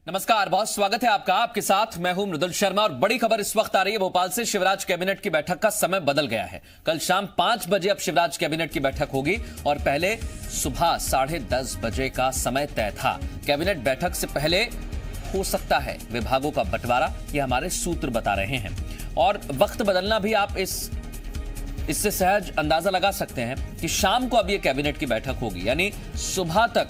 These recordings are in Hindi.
नमस्कार, बहुत स्वागत है आपका। आपके साथ मैं हूं मृदुल शर्मा और बड़ी खबर इस वक्त आ रही है भोपाल से। शिवराज कैबिनेट की बैठक का समय बदल गया है। कल शाम 5 बजे अब शिवराज कैबिनेट की बैठक होगी और पहले सुबह 10:30 बजे का समय तय था। कैबिनेट बैठक से पहले हो सकता है विभागों का बंटवारा, ये हमारे सूत्र बता रहे हैं। और वक्त बदलना भी आप इससे सहज अंदाजा लगा सकते हैं कि शाम को अब ये कैबिनेट की बैठक होगी, यानी सुबह तक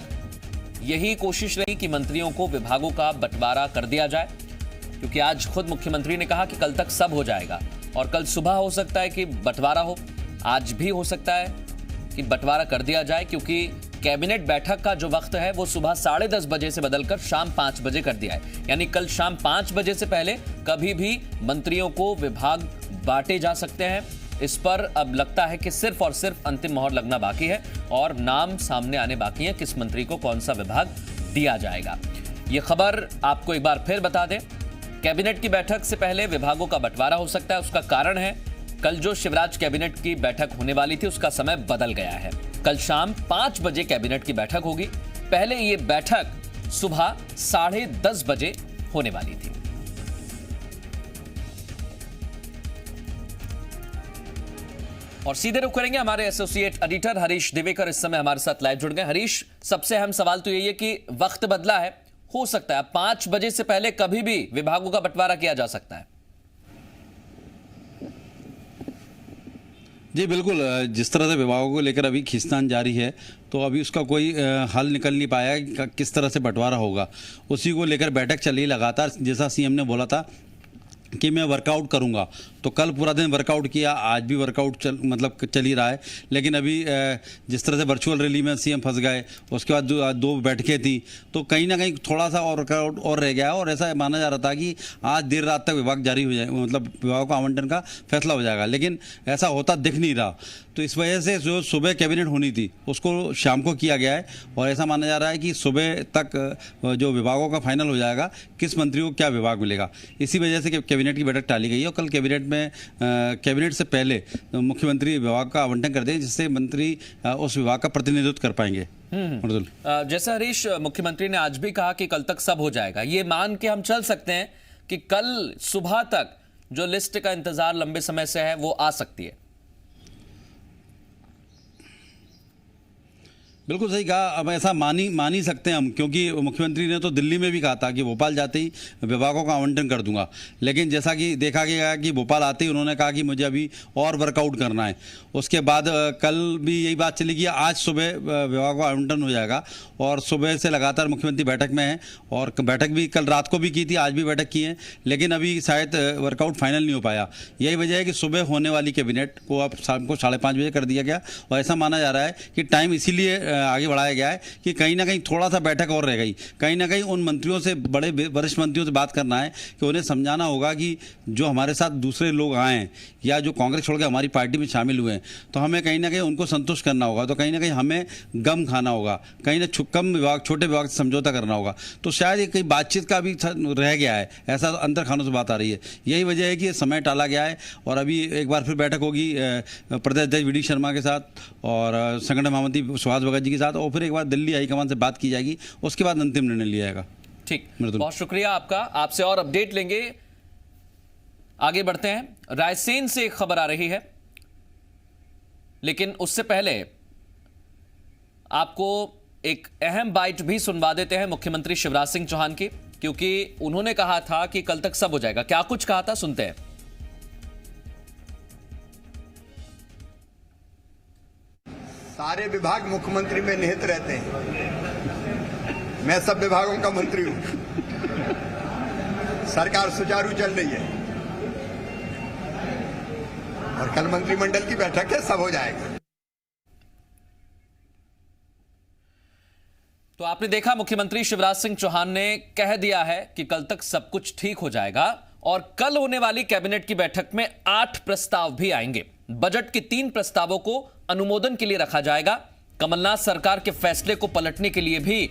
यही कोशिश रही कि मंत्रियों को विभागों का बंटवारा कर दिया जाए, क्योंकि आज खुद मुख्यमंत्री ने कहा कि कल तक सब हो जाएगा और कल सुबह हो सकता है कि बंटवारा हो, आज भी हो सकता है कि बंटवारा कर दिया जाए, क्योंकि कैबिनेट बैठक का जो वक्त है वो सुबह 10:30 बजे से बदलकर शाम 5 बजे कर दिया है। यानी कल शाम 5 बजे से पहले कभी भी मंत्रियों को विभाग बांटे जा सकते हैं। इस पर अब लगता है कि सिर्फ और सिर्फ अंतिम मोहर लगना बाकी है और नाम सामने आने बाकी है, किस मंत्री को कौन सा विभाग दिया जाएगा। यह खबर आपको एक बार फिर बता दें, कैबिनेट की बैठक से पहले विभागों का बंटवारा हो सकता है। उसका कारण है कल जो शिवराज कैबिनेट की बैठक होने वाली थी उसका समय बदल गया है। कल शाम 5 बजे कैबिनेट की बैठक होगी, पहले यह बैठक सुबह 10:30 बजे होने वाली थी। और सीधे रुक करेंगे हमारे एसोसिएट एडिटर हरीश दिवेकर, इस समय हमारे साथ लाइव जुड़ गए। हरीश, सबसे अहम सवाल तो यही है कि वक्त बदला है, हो सकता है 5 बजे से पहले कभी भी विभागों का बंटवारा किया जा सकता है। जी बिल्कुल, जिस तरह से विभागों को लेकर अभी खींचतान जारी है, तो अभी उसका कोई हल निकल नहीं पाया कि किस तरह से बंटवारा होगा। उसी को लेकर बैठक चली लगातार। जैसा सीएम ने बोला था कि मैं वर्कआउट करूंगा, तो कल पूरा दिन वर्कआउट किया, आज भी वर्कआउट चल ही रहा है। लेकिन अभी जिस तरह से वर्चुअल रैली में सीएम फंस गए, उसके बाद दो बैठकें थी, तो कहीं ना कहीं थोड़ा सा और वर्कआउट और रह गया। और ऐसा माना जा रहा था कि आज देर रात तक विभाग जारी हो जाए, मतलब विभागों का आवंटन का फैसला हो जाएगा, लेकिन ऐसा होता दिख नहीं रहा। तो इस वजह से जो सुबह कैबिनेट होनी थी उसको शाम को किया गया है और ऐसा माना जा रहा है कि सुबह तक जो विभागों का फाइनल हो जाएगा, किस मंत्री को क्या विभाग मिलेगा। इसी वजह से कैबिनेट की बैठक टाली गई है और कल कैबिनेट से पहले मुख्यमंत्री विभाग का आवंटन कर दें, जिससे मंत्री उस विभाग का प्रतिनिधित्व कर पाएंगे। जैसा हरीश, मुख्यमंत्री ने आज भी कहा कि कल तक सब हो जाएगा, ये मान के हम चल सकते हैं कि कल सुबह तक जो लिस्ट का इंतजार लंबे समय से है वो आ सकती है। बिल्कुल सही कहा। अब ऐसा मान ही सकते हैं हम, क्योंकि मुख्यमंत्री ने तो दिल्ली में भी कहा था कि भोपाल जाते ही विभागों का आवंटन कर दूंगा। लेकिन जैसा कि देखा गया कि भोपाल आते ही उन्होंने कहा कि मुझे अभी और वर्कआउट करना है। उसके बाद कल भी यही बात चली कि आज सुबह विभागों का आवंटन हो जाएगा और सुबह से लगातार मुख्यमंत्री बैठक में है और बैठक भी कल रात को भी की थी, आज भी बैठक की है, लेकिन अभी शायद वर्कआउट फाइनल नहीं हो पाया। यही वजह है कि सुबह होने वाली कैबिनेट को अब शाम को 5:30 बजे कर दिया गया और ऐसा माना जा रहा है कि टाइम इसीलिए आगे बढ़ाया गया है कि कहीं ना कहीं थोड़ा सा बैठक और रह गई। कहीं ना कहीं उन मंत्रियों से, बड़े वरिष्ठ मंत्रियों से बात करना है कि उन्हें समझाना होगा कि जो हमारे साथ दूसरे लोग आए हैं या जो कांग्रेस छोड़ के हमारी पार्टी में शामिल हुए हैं, तो हमें कहीं ना कहीं उनको संतुष्ट करना होगा। तो कहीं ना कहीं हमें गम खाना होगा, कहीं ना कम विभाग, छोटे विभाग से समझौता करना होगा। तो शायद ये कहीं बातचीत का भी रह गया है, ऐसा अंतर खानों से बात आ रही है। यही वजह है कि समय टाला गया है और अभी एक बार फिर बैठक होगी प्रदेश अध्यक्ष वी.डी. शर्मा के साथ और संगठन महामंत्री सुभाष भगत जी के साथ, और फिर एक बार दिल्ली हाईकमान से बात की जाएगी, उसके बाद अंतिम निर्णय लिया जाएगा। ठीक, बहुत शुक्रिया आपका। आपसे और अपडेट लेंगे। आगे बढ़ते हैं, रायसेन से एक खबर आ रही है, लेकिन उससे पहले आपको एक अहम बाइट भी सुनवा देते हैं मुख्यमंत्री शिवराज सिंह चौहान की, क्योंकि उन्होंने कहा था कि कल तक सब हो जाएगा। क्या कुछ कहा था, सुनते हैं। सारे विभाग मुख्यमंत्री में निहित रहते हैं। मैं सब विभागों का मंत्री हूं। सरकार सुचारू चल रही है और कल मंत्रिमंडल की बैठक है, सब हो जाएगा। तो आपने देखा, मुख्यमंत्री शिवराज सिंह चौहान ने कह दिया है कि कल तक सब कुछ ठीक हो जाएगा और कल होने वाली कैबिनेट की बैठक में 8 प्रस्ताव भी आएंगे। बजट के 3 प्रस्तावों को अनुमोदन के लिए रखा जाएगा। कमलनाथ सरकार के फैसले को पलटने के लिए भी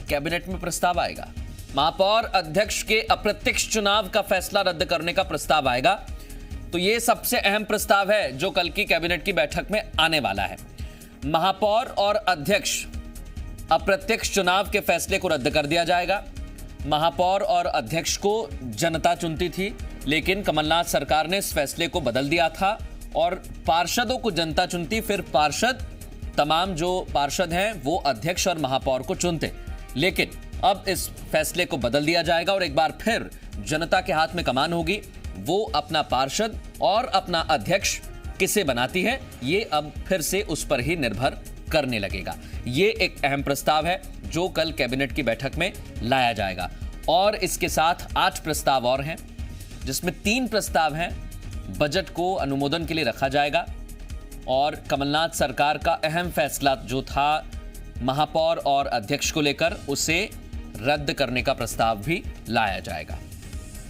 कैबिनेट में प्रस्ताव आएगा। महापौर अध्यक्ष के अप्रत्यक्ष चुनाव का फैसला रद्द करने का प्रस्ताव आएगा। तो यह सबसे अहम प्रस्ताव है जो कल की कैबिनेट की बैठक में आने वाला है। महापौर और अध्यक्ष अप्रत्यक्ष चुनाव के फैसले को रद्द कर दिया जाएगा। महापौर और अध्यक्ष को जनता चुनती थी, लेकिन कमलनाथ सरकार ने इस फैसले को बदल दिया था और पार्षदों को जनता चुनती, फिर पार्षद तमाम जो पार्षद हैं वो अध्यक्ष और महापौर को चुनते। लेकिन अब इस फैसले को बदल दिया जाएगा और एक बार फिर जनता के हाथ में कमान होगी। वो अपना पार्षद और अपना अध्यक्ष किसे बनाती है, ये अब फिर से उस पर ही निर्भर करने लगेगा। ये एक अहम प्रस्ताव है जो कल कैबिनेट की बैठक में लाया जाएगा और इसके साथ 8 प्रस्ताव और हैं, जिसमें 3 प्रस्ताव हैं बजट को अनुमोदन के लिए रखा जाएगा और कमलनाथ सरकार का अहम फैसला जो था महापौर और अध्यक्ष को लेकर, उसे रद्द करने का प्रस्ताव भी लाया जाएगा।